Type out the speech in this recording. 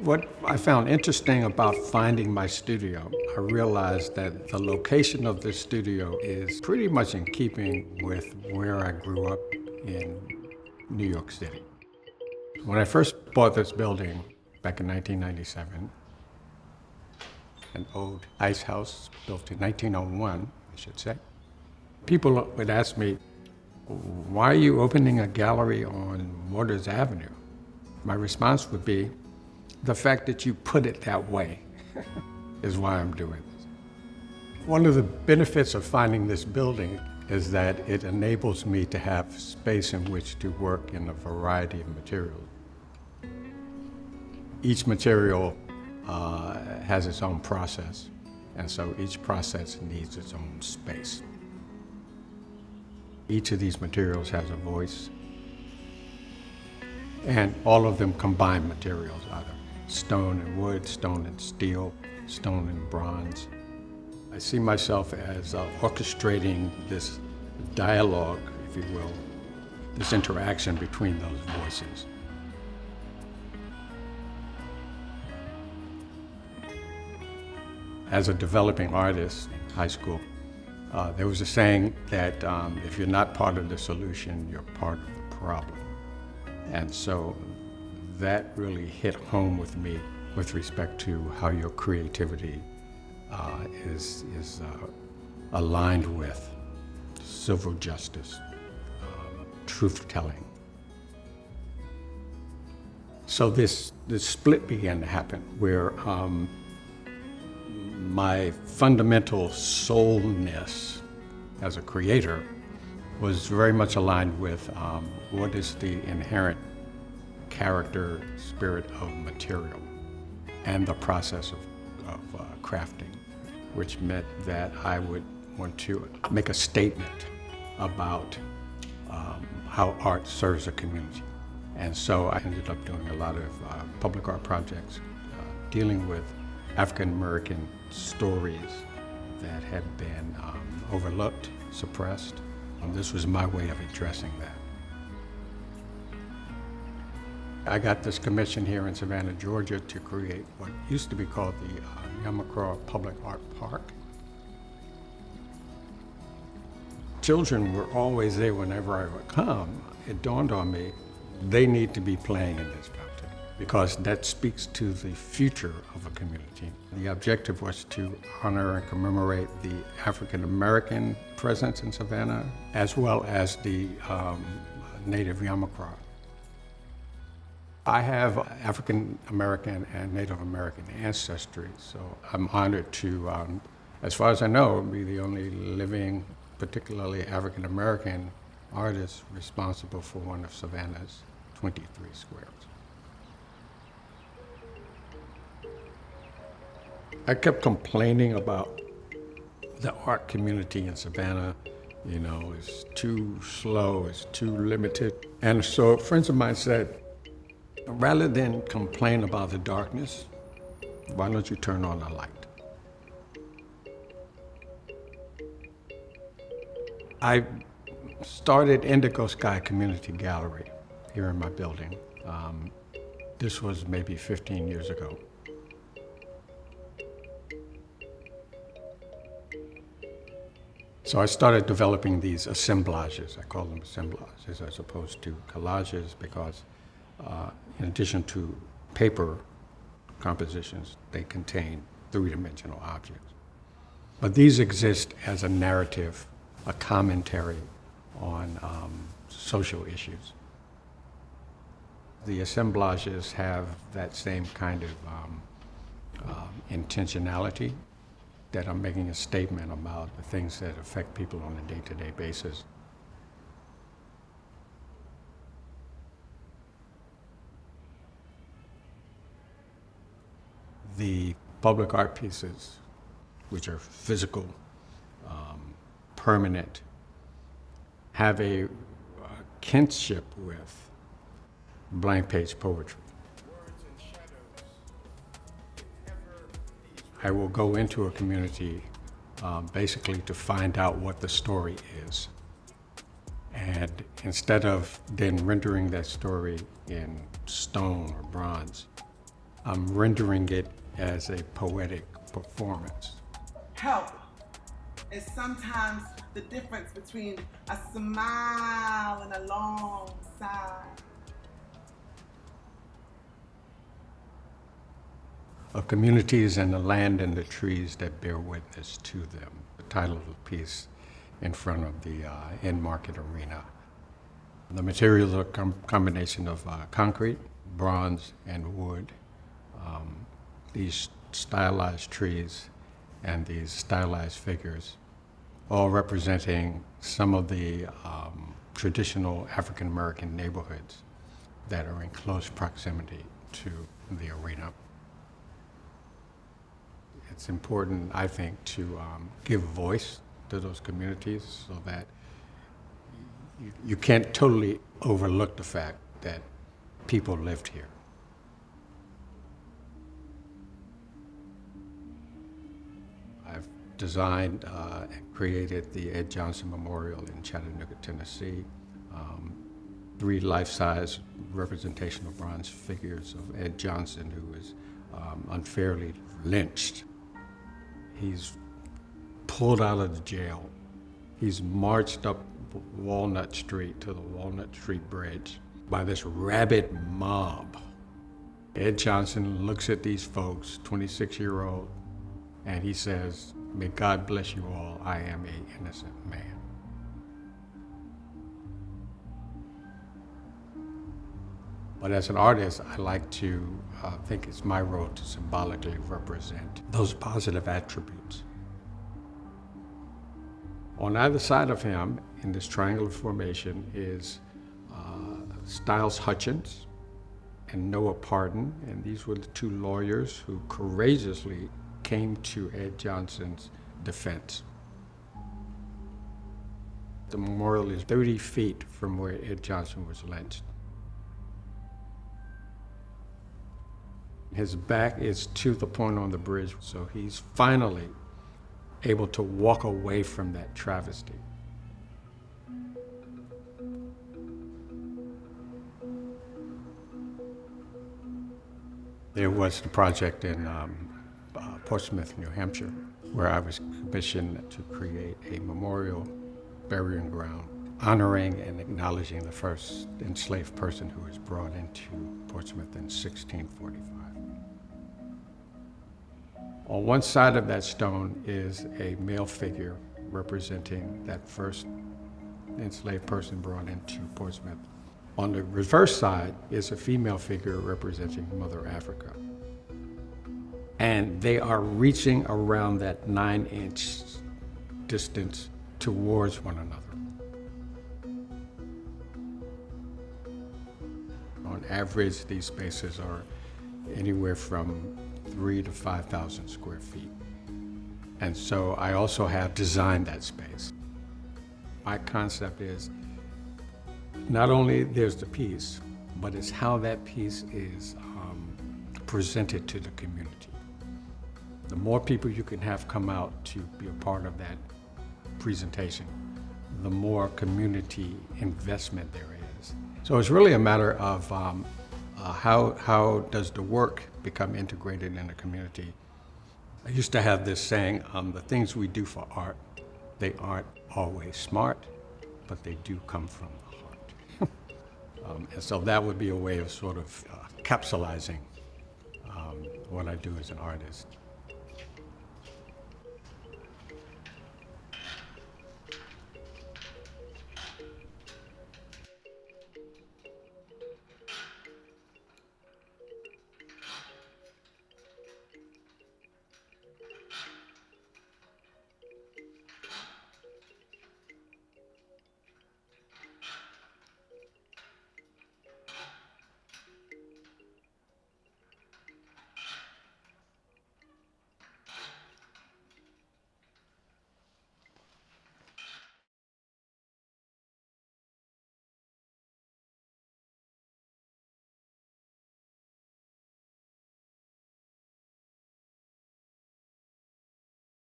What I found interesting about finding my studio, I realized that the location of this studio is pretty much in keeping with where I grew up in New York City. When I first bought this building back in 1997, an old ice house built in 1901, I should say, people would ask me, why are you opening a gallery on Waters Avenue? My response would be, the fact that you put it that way is why I'm doing this. One of the benefits of finding this building is that it enables me to have space in which to work in a variety of materials. Each material has its own process, and so each process needs its own space. Each of these materials has a voice, and all of them combine materials, either stone and wood, stone and steel, stone and bronze. I see myself as orchestrating this dialogue, if you will, this interaction between those voices. As a developing artist in high school, there was a saying that if you're not part of the solution, you're part of the problem. And so that really hit home with me with respect to how your creativity is aligned with civil justice, truth-telling. So this split began to happen where my fundamental soulness as a creator was very much aligned with what is the inherent character, spirit of material, and the process of crafting, which meant that I would want to make a statement about how art serves a community. And so I ended up doing a lot of public art projects dealing with African American stories that had been overlooked, suppressed. This was my way of addressing that. I got this commission here in Savannah, Georgia to create what used to be called the Yamacraw Public Art Park. Children were always there whenever I would come. It dawned on me, they need to be playing in this fountain because that speaks to the future of a community. The objective was to honor and commemorate the African American presence in Savannah, as well as the native Yamacraw. I have African American and Native American ancestry, so I'm honored to, as far as I know, be the only living, particularly African American artist responsible for one of Savannah's 23 squares. I kept complaining about the art community in Savannah. You know, it's too slow, it's too limited. And so friends of mine said, rather than complain about the darkness, why don't you turn on the light? I started Indigo Sky Community Gallery here in my building. This was maybe 15 years ago. So I started developing these assemblages. I call them assemblages as opposed to collages because in addition to paper compositions, they contain three-dimensional objects. But these exist as a narrative, a commentary on social issues. The assemblages have that same kind of intentionality, that I'm making a statement about the things that affect people on a day-to-day basis. The public art pieces, which are physical, permanent, have a kinship with blank page poetry. I will go into a community basically to find out what the story is. And instead of then rendering that story in stone or bronze, I'm rendering it as a poetic performance. Help is sometimes the difference between a smile and a long sigh. Of communities and the land and the trees that bear witness to them. The title of the piece in front of the in-market arena. The materials are a combination of concrete, bronze, and wood. These stylized trees and these stylized figures, all representing some of the traditional African American neighborhoods that are in close proximity to the arena. It's important, I think, to give voice to those communities so that you can't totally overlook the fact that people lived here. I've designed and created the Ed Johnson Memorial in Chattanooga, Tennessee. 3 life-size representational bronze figures of Ed Johnson, who was unfairly lynched. He's pulled out of the jail. He's marched up Walnut Street to the Walnut Street Bridge by this rabid mob. Ed Johnson looks at these folks, 26-year-old, and he says, "May God bless you all, I am an innocent man." But as an artist, I like to think it's my role to symbolically represent those positive attributes. On either side of him, in this triangular formation, is Styles Hutchins and Noah Pardon, and these were the 2 lawyers who courageously came to Ed Johnson's defense. The memorial is 30 feet from where Ed Johnson was lynched. His back is to the point on the bridge, so he's finally able to walk away from that travesty. There was the project in Portsmouth, New Hampshire, where I was commissioned to create a memorial burying ground honoring and acknowledging the first enslaved person who was brought into Portsmouth in 1645. On one side of that stone is a male figure representing that first enslaved person brought into Portsmouth. On the reverse side is a female figure representing Mother Africa. And they are reaching around that 9-inch distance towards one another. On average, these spaces are anywhere from 3,000 to 5,000 square feet. And so I also have designed that space. My concept is not only there's the piece, but it's how that piece is presented to the community. The more people you can have come out to be a part of that presentation, the more community investment there is. So it's really a matter of how does the work become integrated in the community. I used to have this saying, the things we do for art, they aren't always smart, but they do come from the heart. And so that would be a way of sort of capsulizing what I do as an artist.